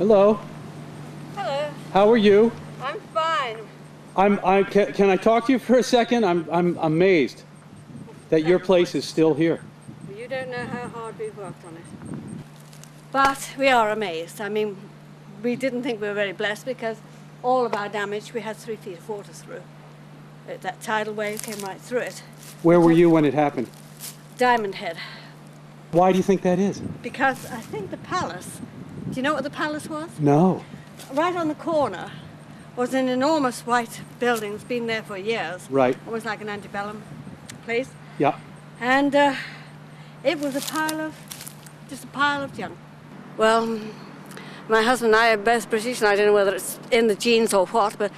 Hello. Hello. How are you? I'm fine. Can I talk to you for a second? I'm amazed that your place is still here. You don't know how hard we've worked on it. But we are amazed. I mean, we didn't think we were very blessed because all of our damage, we had 3 feet of water through. That tidal wave came right through it. Where were you when it happened? Diamond Head. Why do you think that is? Because I think the palace, do you know what the palace was? No. Right on the corner was an enormous white building. It's been there for years. Right. Almost like an antebellum place. Yeah. And it was just a pile of junk. Well, my husband and I are both British, and I don't know whether it's in the genes or what, but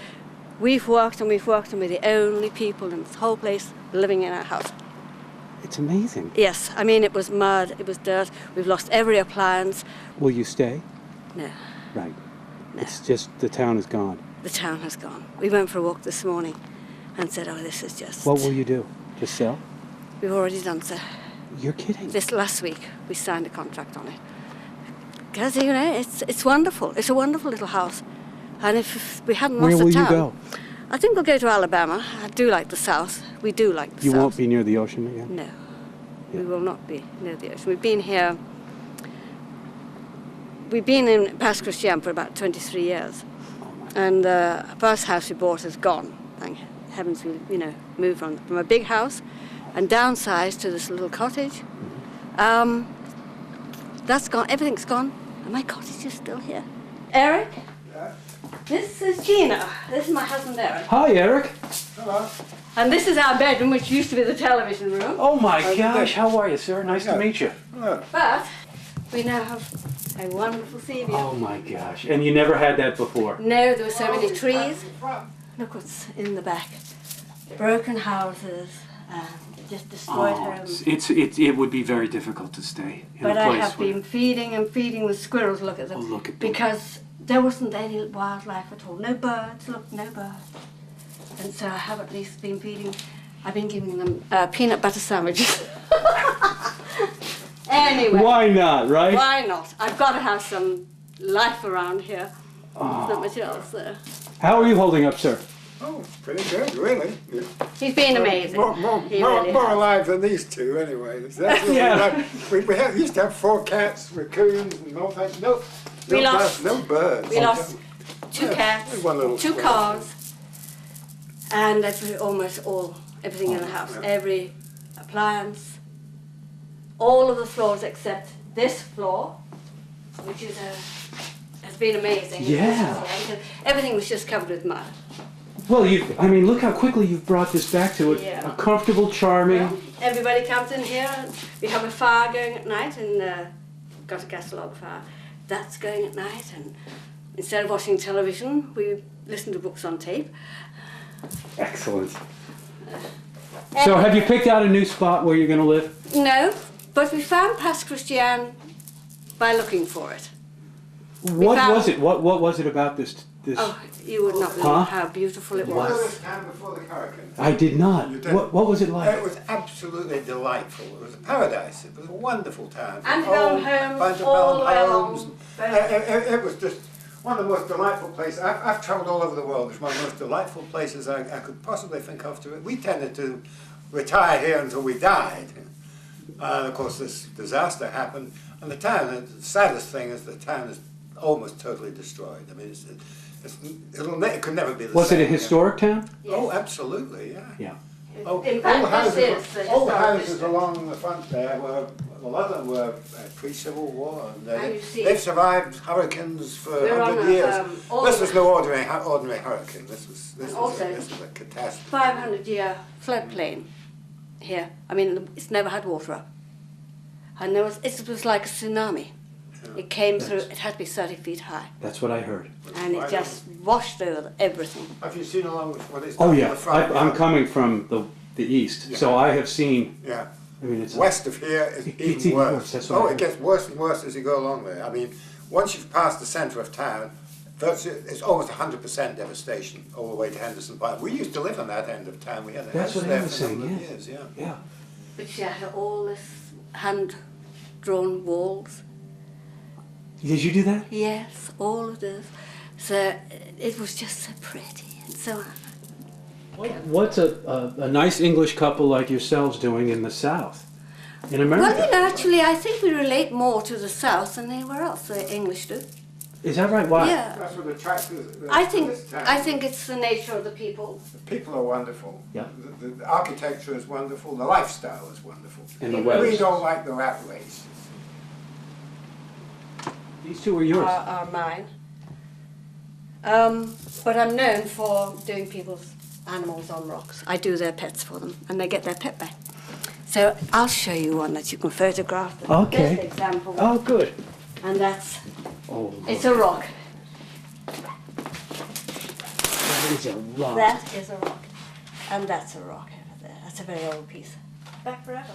we've worked and we're the only people in this whole place living in our house. It's amazing. Yes, I mean, it was mud, it was dirt, we've lost every appliance. Will you stay? No. Right. No. It's just the town is gone. The town has gone. We went for a walk this morning and said, oh, this is just... What will you do? Just sell? We've already done so. You're kidding. This last week, we signed a contract on it. Because, you know, it's wonderful. It's a wonderful little house. And if we hadn't lost the town... Where will you go? I think we'll go to Alabama. I do like the South. We do like the South. You won't be near the ocean again? No. Yeah. We will not be near the ocean. We've been here... We've been in Mississipi for about 23 years. And the first house we bought is gone. Thank heavens we, moved from a big house and downsized to this little cottage. That's gone. Everything's gone. And my cottage is still here. Eric? Yeah? This is Gina. This is my husband, Eric. Hi, Eric. Hello. And this is our bedroom, which used to be the television room. Oh my gosh, how are you, sir? Nice to meet you. Hello. But we now have a wonderful sea view. Oh my gosh, and you never had that before? No, there were so many trees. Look what's in the back. Broken houses, just destroyed homes. It would be very difficult to stay in But a I place have been feeding and feeding the squirrels, look at them. Oh, look at them. Because there wasn't any wildlife at all. No birds, look, no birds. And so I have at least been feeding, I've been giving them peanut butter sandwiches. Anyway. Why not, right? Why not? I've got to have some life around here. Oh. There's not much else there. How are you holding up, sir? Oh, pretty good, really. Yeah. He's been amazing. More alive than these two, anyway. That's Yeah. we used to have 4 cats, raccoons, and all that. No birds. We lost 2 cats, One little 2 squirrel. cars, and everything in the house. Yeah. Every appliance, all of the floors except this floor, which has been amazing. Yeah. Everything was just covered with mud. Well, look how quickly you've brought this back to it. Yeah. A comfortable, charming... Well, everybody comes in here. We have a fire going at night, and got a gas log fire. That's going at night, and instead of watching television, we listen to books on tape. Excellent. So have you picked out a new spot where you're going to live? No, but we found Mississipi by looking for it. What was it? What was it about this? Oh, you would not know how beautiful it You know was. this town before the hurricane? I did not. You did? What was it like? It was absolutely delightful. It was a paradise. It was a wonderful town. Antebellum homes, all the way along. It was just one of the most delightful places. I've travelled all over the world. It's one of the most delightful places I could possibly think of. We tended to retire here until we died. And of course this disaster happened. And the town, the saddest thing is the town is almost totally destroyed. I mean, it could never be the same. Was it a historic town? Yes. Oh, absolutely, yeah. Yeah. In fact, this is the all the historic houses district. along the front there were, a lot of them were pre-Civil War, and And you see- they've survived hurricanes for We're on 100 years. all This the- was no ordinary hurricane. This was also- a catastrophe. 500-year floodplain here. I mean, it's never had water up. And it was like a tsunami. It came through, it had to be 30 feet high. That's what I heard. And it just washed over everything. Have you seen along with what is Oh down yeah, the front? I'm coming from the east, Yeah. so I have seen. Yeah. I mean, it's West of here is It's even worse. That's what I Oh, heard. it gets worse and worse as you go along there. I mean, once you've passed the centre of town, it's almost 100% devastation all the way to Henderson Park. We used to live on that end of town. We had a That's house what I there was for a saying. number of Yes. years. Yeah. Yeah. But she had all this hand-drawn walls. Did you do that? Yes, all of this. So it was just so pretty and so. What's a nice English couple like yourselves doing in the South, in America? Well, you know, actually, I think we relate more to the South than anywhere else the English do. Is that right? Why? Yeah. That's what attracts us. I think it's the nature of the people. The people are wonderful. Yeah. The architecture is wonderful. The lifestyle is wonderful. And the weather. We don't like the rat race. These two are yours. Are mine. But I'm known for doing people's animals on rocks. I do their pets for them, and they get their pet back. So I'll show you one that you can photograph. The Okay. best example. Oh, good. And that's, Oh, it's a rock. that is a rock. That is a rock. And that's a rock over there. That's a very old piece. Back forever.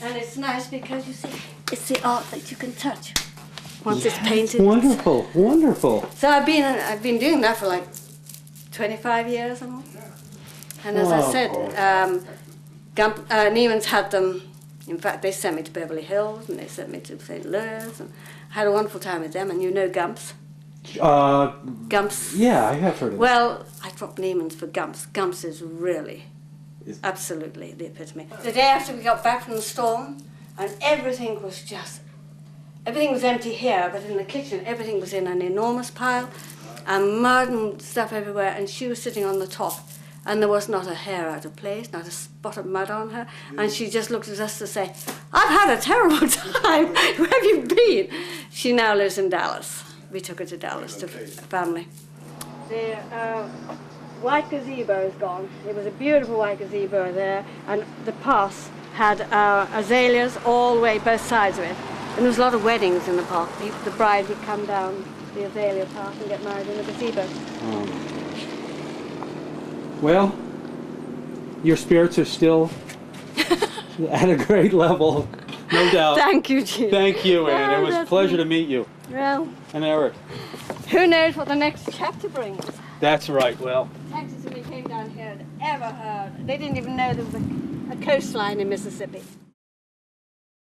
And it's nice because you see, it's the art that you can touch. Once it's painted. Wonderful, wonderful. So I've been doing that for like 25 years or more. And as I Wow. said, Neiman's had them. In fact, they sent me to Beverly Hills and they sent me to St. Louis, and I had a wonderful time with them. And you know Gumps? Gumps. Yeah, I have heard of Well, I dropped Neiman's for Gumps. Gumps is really, absolutely the epitome. The day after we got back from the storm, and everything was empty here, but in the kitchen, everything was in an enormous pile, and mud and stuff everywhere, and she was sitting on the top, and there was not a hair out of place, not a spot of mud on her, and she just looked at us to say, "I've had a terrible time, where have you been?" She now lives in Dallas. We took her to Dallas to family. The white gazebo is gone. It was a beautiful white gazebo there, and the path had azaleas all the way, both sides of it. And there was a lot of weddings in the park. The bride would come down the azalea path and get married in the gazebo. Well, your spirits are still at a great level, no doubt. Thank you, Jim. Thank you, Anne. It Oh, was a that's pleasure me. to meet you. Well, And Eric. who knows what the next chapter brings? That's right. Well, Texas, when they came down here, had ever heard. They didn't even know there was a coastline in Mississippi.